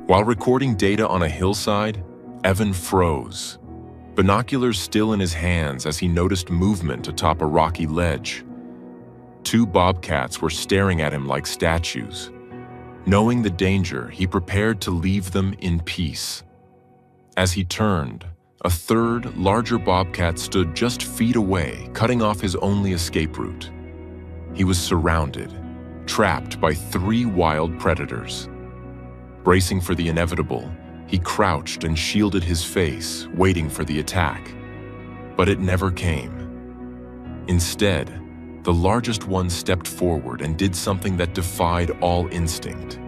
While recording data on a hillside, Evan froze, binoculars still in his hands as he noticed movement atop a rocky ledge. Two bobcats were staring at him like statues. Knowing the danger, he prepared to leave them in peace. As he turned, a third, larger bobcat stood just feet away, cutting off his only escape route. He was surrounded, trapped by three wild predators. Bracing for the inevitable, he crouched and shielded his face, waiting for the attack. But it never came. Instead, the largest one stepped forward and did something that defied all instinct.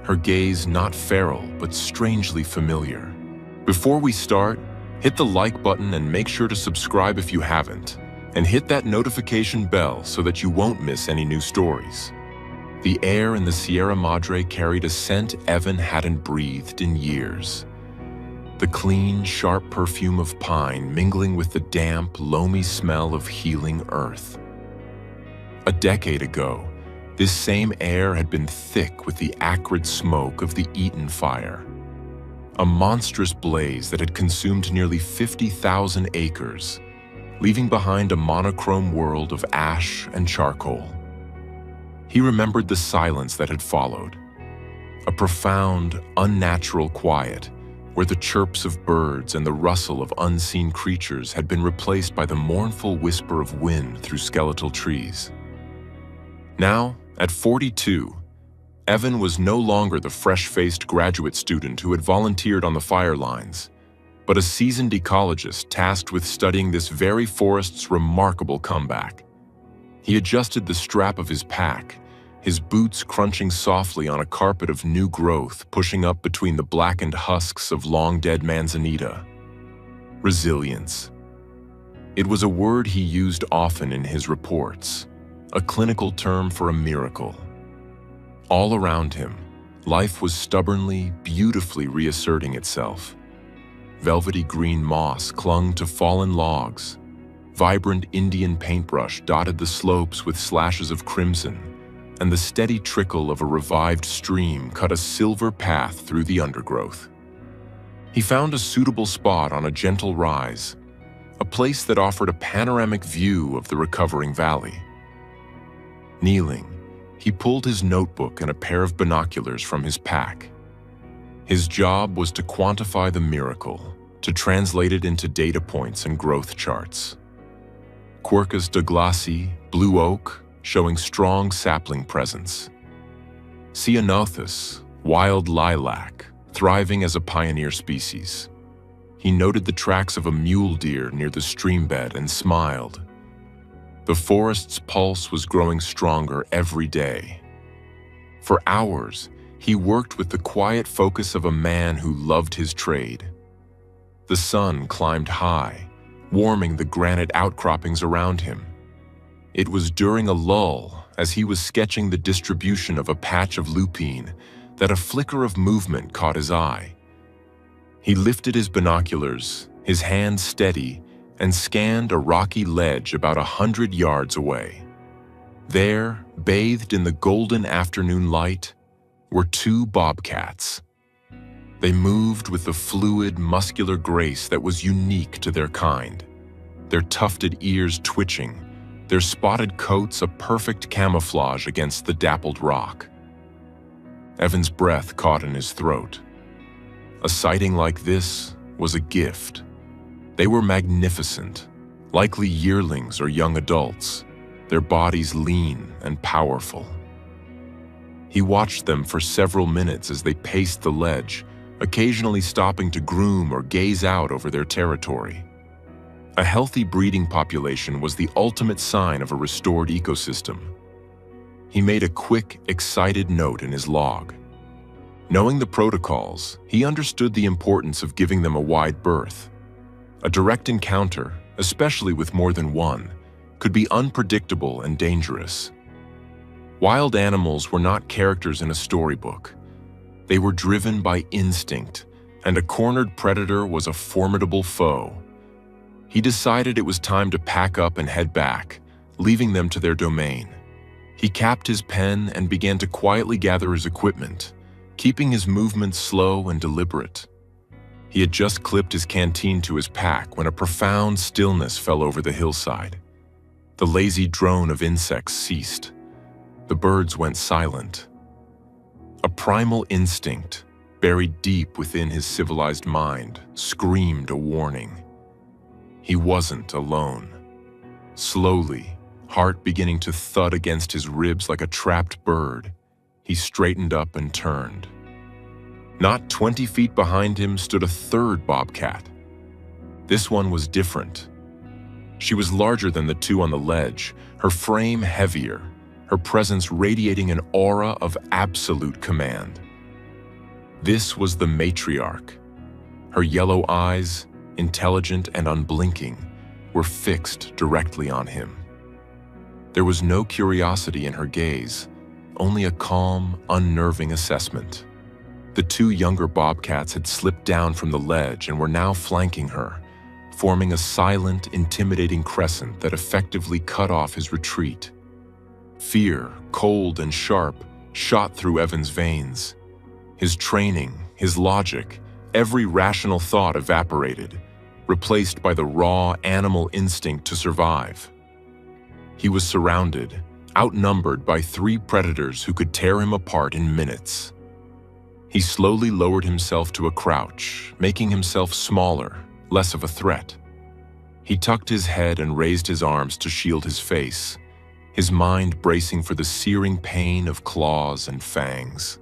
Her gaze not feral, but strangely familiar. Before we start, hit the like button and make sure to subscribe if you haven't, and hit that notification bell so that you won't miss any new stories. The air in the Sierra Madre carried a scent Evan hadn't breathed in years. The clean, sharp perfume of pine mingling with the damp, loamy smell of healing earth. A decade ago, this same air had been thick with the acrid smoke of the Eaton fire, a monstrous blaze that had consumed nearly 50,000 acres, leaving behind a monochrome world of ash and charcoal. He remembered the silence that had followed, a profound, unnatural quiet where the chirps of birds and the rustle of unseen creatures had been replaced by the mournful whisper of wind through skeletal trees. Now, at 42, Evan was no longer the fresh-faced graduate student who had volunteered on the fire lines, but a seasoned ecologist tasked with studying this very forest's remarkable comeback. He adjusted the strap of his pack, his boots crunching softly on a carpet of new growth pushing up between the blackened husks of long-dead manzanita. Resilience. It was a word he used often in his reports, a clinical term for a miracle. All around him, life was stubbornly, beautifully reasserting itself. Velvety green moss clung to fallen logs. Vibrant Indian paintbrush dotted the slopes with slashes of crimson, and the steady trickle of a revived stream cut a silver path through the undergrowth. He found a suitable spot on a gentle rise, a place that offered a panoramic view of the recovering valley. Kneeling, he pulled his notebook and a pair of binoculars from his pack. His job was to quantify the miracle, to translate it into data points and growth charts. Quercus douglasii, blue oak, showing strong sapling presence. Ceanothus, wild lilac, thriving as a pioneer species. He noted the tracks of a mule deer near the streambed and smiled. The forest's pulse was growing stronger every day. For hours, he worked with the quiet focus of a man who loved his trade. The sun climbed high, warming the granite outcroppings around him. It was during a lull, as he was sketching the distribution of a patch of lupine, that a flicker of movement caught his eye. He lifted his binoculars, his hand steady, and scanned a rocky ledge about 100 yards away. There, bathed in the golden afternoon light, were two bobcats. They moved with the fluid, muscular grace that was unique to their kind, their tufted ears twitching, their spotted coats a perfect camouflage against the dappled rock. Evan's breath caught in his throat. A sighting like this was a gift. They were magnificent, likely yearlings or young adults, their bodies lean and powerful. He watched them for several minutes as they paced the ledge, occasionally stopping to groom or gaze out over their territory. A healthy breeding population was the ultimate sign of a restored ecosystem. He made a quick, excited note in his log. Knowing the protocols, he understood the importance of giving them a wide berth. A direct encounter, especially with more than one, could be unpredictable and dangerous. Wild animals were not characters in a storybook. They were driven by instinct, and a cornered predator was a formidable foe. He decided it was time to pack up and head back, leaving them to their domain. He capped his pen and began to quietly gather his equipment, keeping his movements slow and deliberate. He had just clipped his canteen to his pack when a profound stillness fell over the hillside. The lazy drone of insects ceased. The birds went silent. A primal instinct, buried deep within his civilized mind, screamed a warning. He wasn't alone. Slowly, heart beginning to thud against his ribs like a trapped bird, he straightened up and turned. Not 20 feet behind him stood a third bobcat. This one was different. She was larger than the two on the ledge, her frame heavier, her presence radiating an aura of absolute command. This was the matriarch. Her yellow eyes, intelligent and unblinking, were fixed directly on him. There was no curiosity in her gaze, only a calm, unnerving assessment. The two younger bobcats had slipped down from the ledge and were now flanking her, forming a silent, intimidating crescent that effectively cut off his retreat. Fear, cold and sharp, shot through Evan's veins. His training, his logic, every rational thought evaporated, replaced by the raw animal instinct to survive. He was surrounded, outnumbered by 3 predators who could tear him apart in minutes. He slowly lowered himself to a crouch, making himself smaller, less of a threat. He tucked his head and raised his arms to shield his face, his mind bracing for the searing pain of claws and fangs.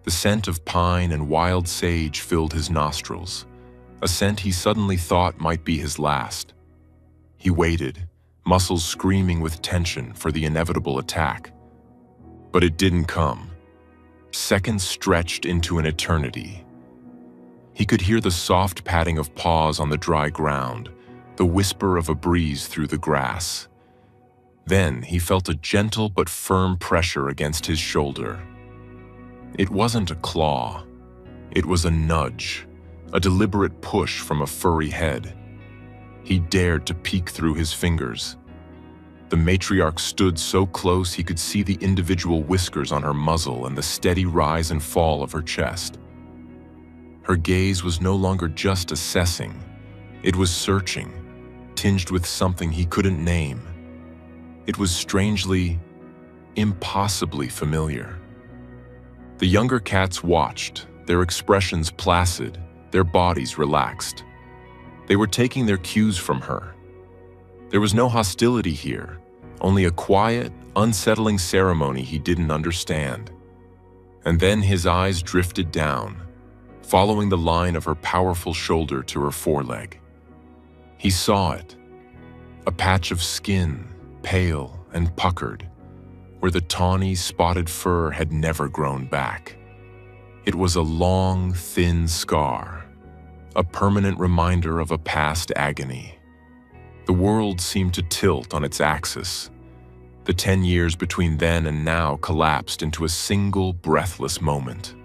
The scent of pine and wild sage filled his nostrils, a scent he suddenly thought might be his last. He waited, muscles screaming with tension for the inevitable attack. But it didn't come. Seconds stretched into an eternity. He could hear the soft padding of paws on the dry ground, the whisper of a breeze through the grass. Then he felt a gentle but firm pressure against his shoulder. It wasn't a claw. It was a nudge, a deliberate push from a furry head. He dared to peek through his fingers. The matriarch stood so close he could see the individual whiskers on her muzzle and the steady rise and fall of her chest. Her gaze was no longer just assessing. It was searching, tinged with something he couldn't name. It was strangely, impossibly familiar. The younger cats watched, their expressions placid, their bodies relaxed. They were taking their cues from her. There was no hostility here, only a quiet, unsettling ceremony he didn't understand. And then his eyes drifted down, following the line of her powerful shoulder to her foreleg. He saw it, a patch of skin, pale and puckered, where the tawny, spotted fur had never grown back. It was a long, thin scar, a permanent reminder of a past agony. The world seemed to tilt on its axis. The 10 years between then and now collapsed into a single, breathless moment.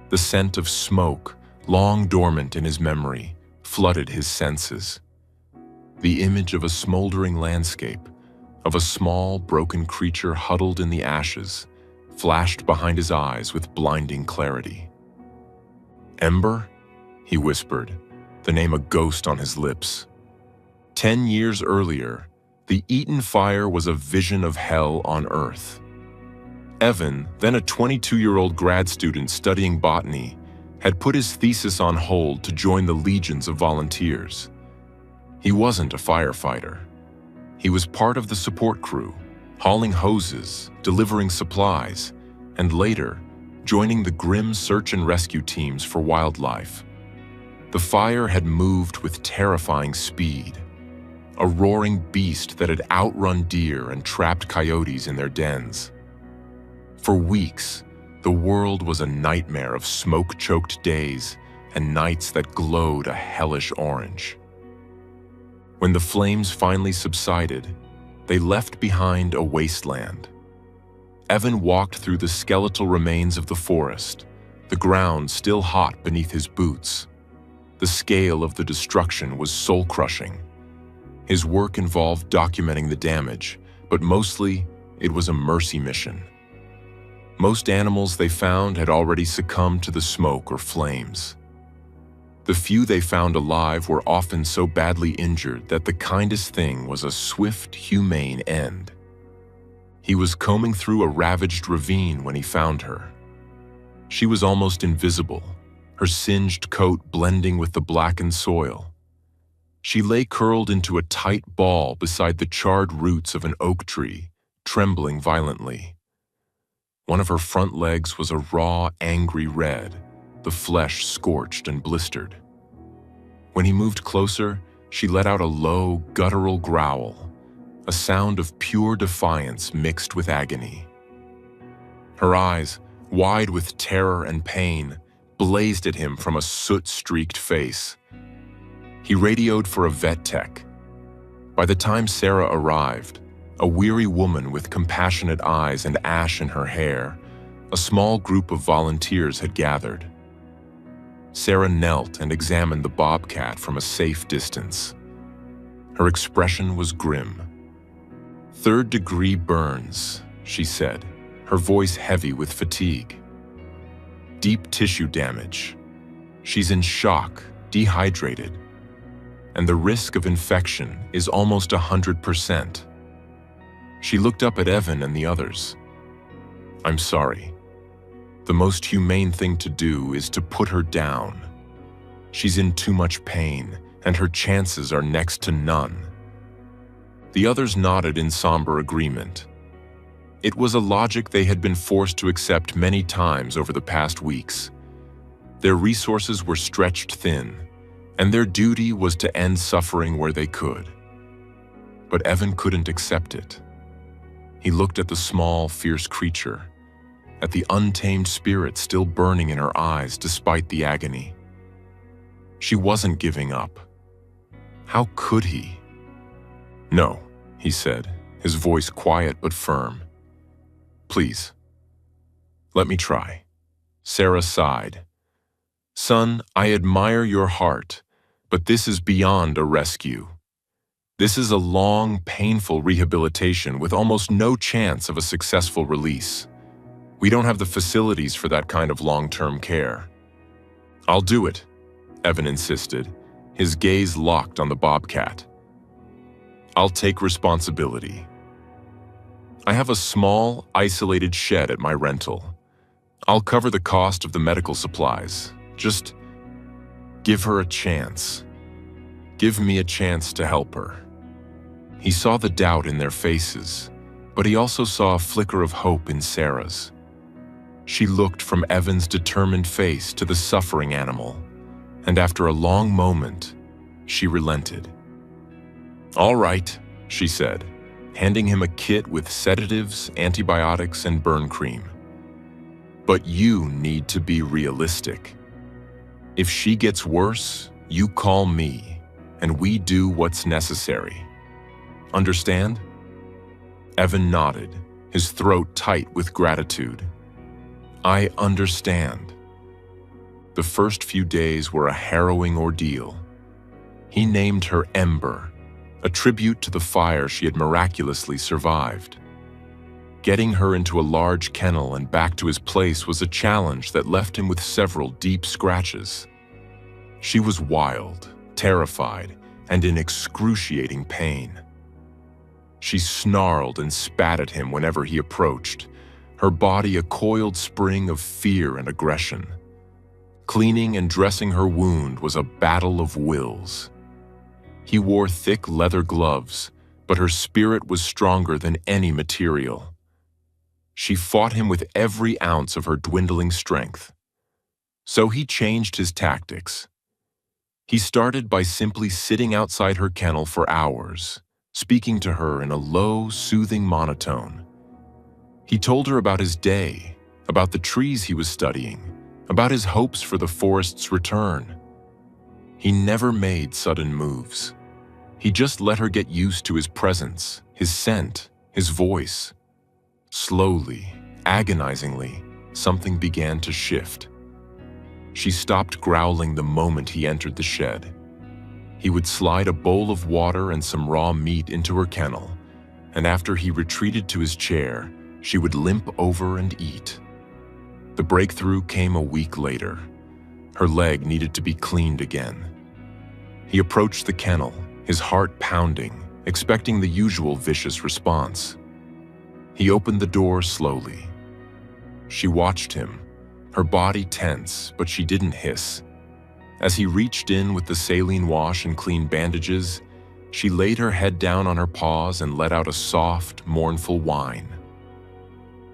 The scent of smoke, long dormant in his memory, flooded his senses. The image of a smoldering landscape, of a small, broken creature huddled in the ashes, flashed behind his eyes with blinding clarity. Ember? He whispered, the name a ghost on his lips. 10 years earlier, the Eaton fire was a vision of hell on Earth. Evan, then a 22-year-old grad student studying botany, had put his thesis on hold to join the legions of volunteers. He wasn't a firefighter. He was part of the support crew, hauling hoses, delivering supplies, and later, joining the grim search and rescue teams for wildlife. The fire had moved with terrifying speed, a roaring beast that had outrun deer and trapped coyotes in their dens. For weeks, the world was a nightmare of smoke-choked days and nights that glowed a hellish orange. When the flames finally subsided, they left behind a wasteland. Evan walked through the skeletal remains of the forest, the ground still hot beneath his boots. The scale of the destruction was soul-crushing. His work involved documenting the damage, but mostly it was a mercy mission. Most animals they found had already succumbed to the smoke or flames. The few they found alive were often so badly injured that the kindest thing was a swift, humane end. He was combing through a ravaged ravine when he found her. She was almost invisible, her singed coat blending with the blackened soil. She lay curled into a tight ball beside the charred roots of an oak tree, trembling violently. One of her front legs was a raw, angry red, the flesh scorched and blistered. When he moved closer, she let out a low, guttural growl, a sound of pure defiance mixed with agony. Her eyes, wide with terror and pain, blazed at him from a soot-streaked face. He radioed for a vet tech. By the time Sarah arrived, a weary woman with compassionate eyes and ash in her hair, a small group of volunteers had gathered. Sarah knelt and examined the bobcat from a safe distance. Her expression was grim. "Third-degree burns," she said, her voice heavy with fatigue. "Deep tissue damage. She's in shock, dehydrated, and the risk of infection is almost 100%. She looked up at Evan and the others. "I'm sorry. The most humane thing to do is to put her down. She's in too much pain, and her chances are next to none." The others nodded in somber agreement. It was a logic they had been forced to accept many times over the past weeks. Their resources were stretched thin, and their duty was to end suffering where they could. But Evan couldn't accept it. He looked at the small, fierce creature, at the untamed spirit still burning in her eyes despite the agony. She wasn't giving up. How could he? "No," he said, his voice quiet but firm. "Please, let me try." Sarah sighed. "Son, I admire your heart, but this is beyond a rescue. This is a long, painful rehabilitation with almost no chance of a successful release. We don't have the facilities for that kind of long-term care." "I'll do it," Evan insisted, his gaze locked on the bobcat. "I'll take responsibility. I have a small, isolated shed at my rental. I'll cover the cost of the medical supplies. Just give her a chance. Give me a chance to help her." He saw the doubt in their faces, but he also saw a flicker of hope in Sarah's. She looked from Evan's determined face to the suffering animal, and after a long moment, she relented. "All right," she said, handing him a kit with sedatives, antibiotics, and burn cream. "But you need to be realistic. If she gets worse, you call me, and we do what's necessary. Understand?" Evan nodded, his throat tight with gratitude. "I understand." The first few days were a harrowing ordeal. He named her Ember, a tribute to the fire she had miraculously survived. Getting her into a large kennel and back to his place was a challenge that left him with several deep scratches. She was wild, terrified, and in excruciating pain. She snarled and spat at him whenever he approached, her body a coiled spring of fear and aggression. Cleaning and dressing her wound was a battle of wills. He wore thick leather gloves, but her spirit was stronger than any material. She fought him with every ounce of her dwindling strength. So he changed his tactics. He started by simply sitting outside her kennel for hours, speaking to her in a low, soothing monotone. He told her about his day, about the trees he was studying, about his hopes for the forest's return. He never made sudden moves. He just let her get used to his presence, his scent, his voice. Slowly, agonizingly, something began to shift. She stopped growling the moment he entered the shed. He would slide a bowl of water and some raw meat into her kennel, and after he retreated to his chair, she would limp over and eat, The breakthrough came a week later. Her leg needed to be cleaned again. He approached the kennel, his heart pounding, expecting the usual vicious response. He opened the door slowly. She watched him, her body tense, but she didn't hiss. As he reached in with the saline wash and clean bandages, she laid her head down on her paws and let out a soft, mournful whine.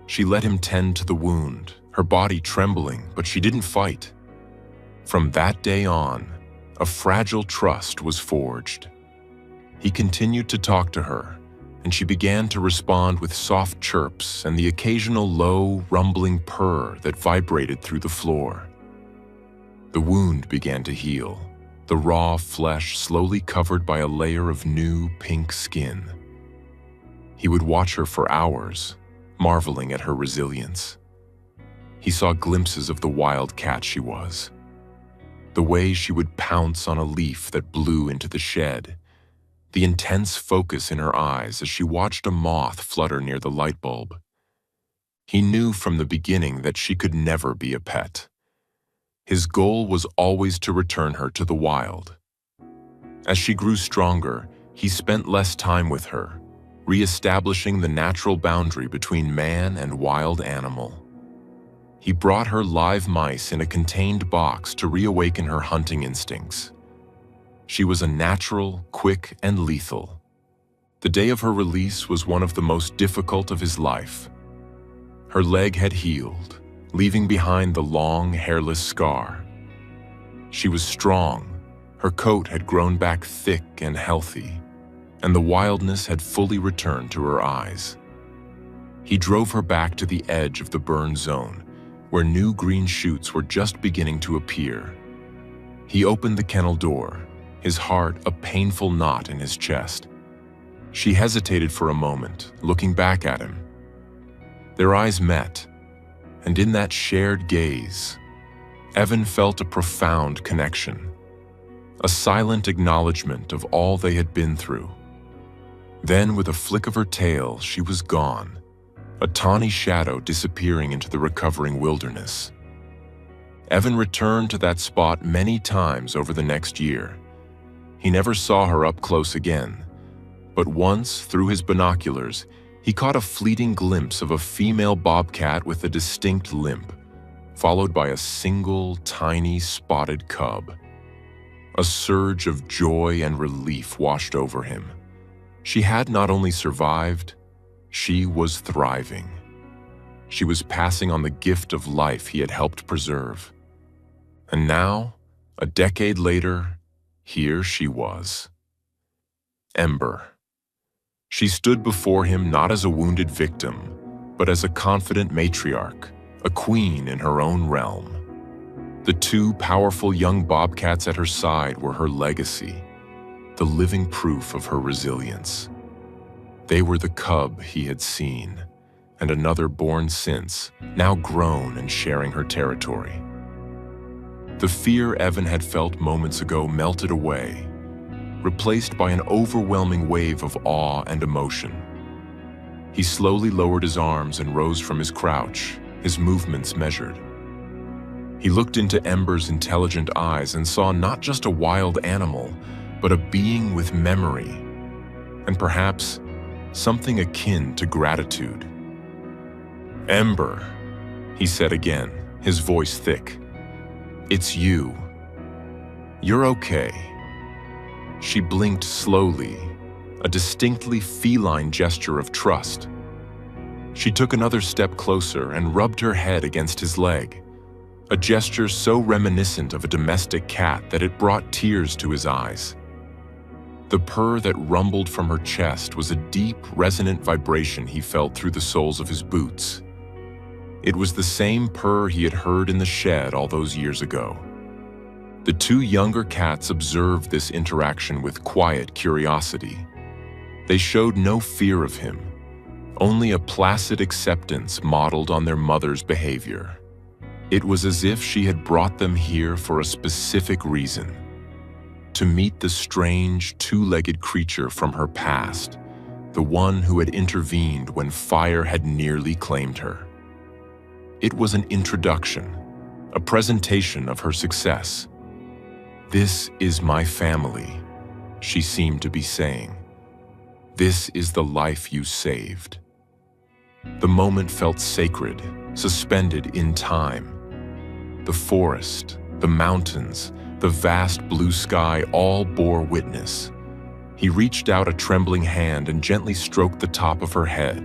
She let him tend to the wound, her body trembling, but she didn't fight. From that day on, a fragile trust was forged. He continued to talk to her, and she began to respond with soft chirps and the occasional low, rumbling purr that vibrated through the floor. The wound began to heal, the raw flesh slowly covered by a layer of new, pink skin. He would watch her for hours, marveling at her resilience. He saw glimpses of the wild cat she was. The way she would pounce on a leaf that blew into the shed, the intense focus in her eyes as she watched a moth flutter near the light bulb. He knew from the beginning that she could never be a pet. His goal was always to return her to the wild. As she grew stronger, he spent less time with her, re-establishing the natural boundary between man and wild animal. He brought her live mice in a contained box to reawaken her hunting instincts. She was a natural, quick, and lethal. The day of her release was one of the most difficult of his life. Her leg had healed, leaving behind the long, hairless scar. She was strong, her coat had grown back thick and healthy, and the wildness had fully returned to her eyes. He drove her back to the edge of the burn zone, where new green shoots were just beginning to appear. He opened the kennel door, his heart a painful knot in his chest. She hesitated for a moment, looking back at him. Their eyes met, and in that shared gaze, Evan felt a profound connection, a silent acknowledgement of all they had been through. Then, with a flick of her tail, she was gone, a tawny shadow disappearing into the recovering wilderness. Evan returned to that spot many times over the next year. He never saw her up close again, but once, through his binoculars, he caught a fleeting glimpse of a female bobcat with a distinct limp, followed by a single, tiny, spotted cub. A surge of joy and relief washed over him. She had not only survived, she was thriving. She was passing on the gift of life he had helped preserve. And now, a decade later, here she was. Ember. She stood before him not as a wounded victim, but as a confident matriarch, a queen in her own realm. The two powerful young bobcats at her side were her legacy, the living proof of her resilience. They were the cub he had seen, and another born since, now grown and sharing her territory. The fear Evan had felt moments ago melted away, replaced by an overwhelming wave of awe and emotion. He slowly lowered his arms and rose from his crouch, his movements measured. He looked into Ember's intelligent eyes and saw not just a wild animal, but a being with memory, and perhaps something akin to gratitude. "Ember," he said again, his voice thick. "It's you. You're okay." She blinked slowly, a distinctly feline gesture of trust. She took another step closer and rubbed her head against his leg, a gesture so reminiscent of a domestic cat that it brought tears to his eyes. The purr that rumbled from her chest was a deep, resonant vibration he felt through the soles of his boots. It was the same purr he had heard in the shed all those years ago. The two younger cats observed this interaction with quiet curiosity. They showed no fear of him, only a placid acceptance modeled on their mother's behavior. It was as if she had brought them here for a specific reason: to meet the strange, two-legged creature from her past, the one who had intervened when fire had nearly claimed her. It was an introduction, a presentation of her success. "This is my family," she seemed to be saying. "This is the life you saved." The moment felt sacred, suspended in time. The forest, the mountains, the vast blue sky all bore witness. He reached out a trembling hand and gently stroked the top of her head,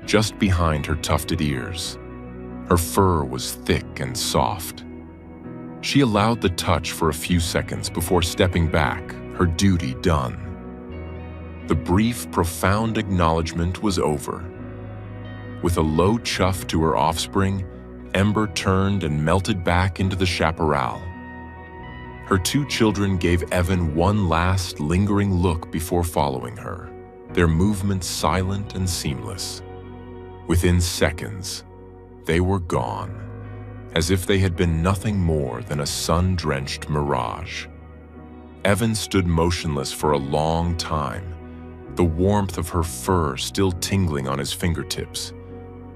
just behind her tufted ears. Her fur was thick and soft. She allowed the touch for a few seconds before stepping back, her duty done. The brief, profound acknowledgement was over. With a low chuff to her offspring, Ember turned and melted back into the chaparral. Her two children gave Evan one last, lingering look before following her, their movements silent and seamless. Within seconds, they were gone, as if they had been nothing more than a sun-drenched mirage. Evan stood motionless for a long time, the warmth of her fur still tingling on his fingertips.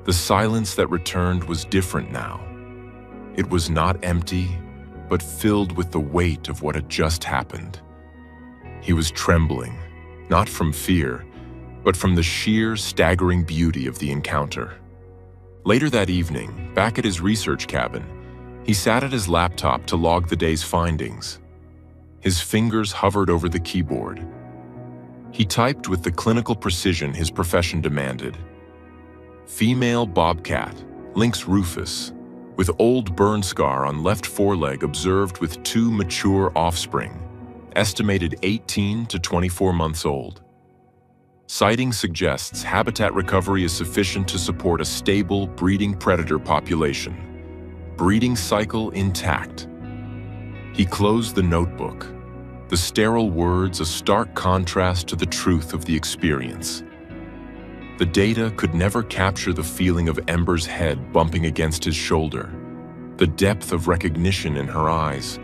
The silence that returned was different now. It was not empty, but filled with the weight of what had just happened. He was trembling, not from fear, but from the sheer, staggering beauty of the encounter. Later that evening, back at his research cabin, he sat at his laptop to log the day's findings. His fingers hovered over the keyboard. He typed with the clinical precision his profession demanded. Female bobcat, Lynx rufus, with old burn scar on left foreleg observed with two mature offspring, estimated 18 to 24 months old. Sighting suggests habitat recovery is sufficient to support a stable breeding predator population. Breeding cycle intact. He closed the notebook, the sterile words a stark contrast to the truth of the experience. The data could never capture the feeling of Ember's head bumping against his shoulder, the depth of recognition in her eyes,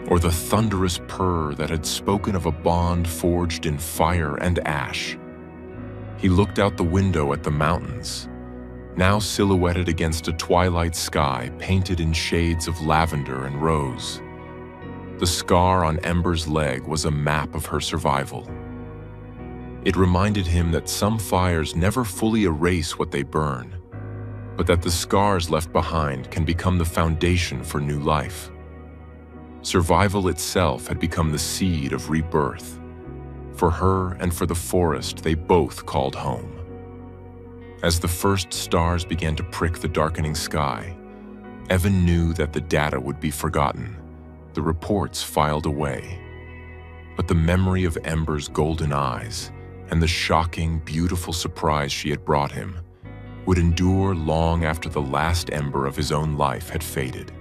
or the thunderous purr that had spoken of a bond forged in fire and ash. He looked out the window at the mountains, now silhouetted against a twilight sky painted in shades of lavender and rose. The scar on Ember's leg was a map of her survival. It reminded him that some fires never fully erase what they burn, but that the scars left behind can become the foundation for new life. Survival itself had become the seed of rebirth. For her and for the forest, they both called home. As the first stars began to prick the darkening sky, Evan knew that the data would be forgotten, the reports filed away. But the memory of Ember's golden eyes and the shocking, beautiful surprise she had brought him would endure long after the last ember of his own life had faded.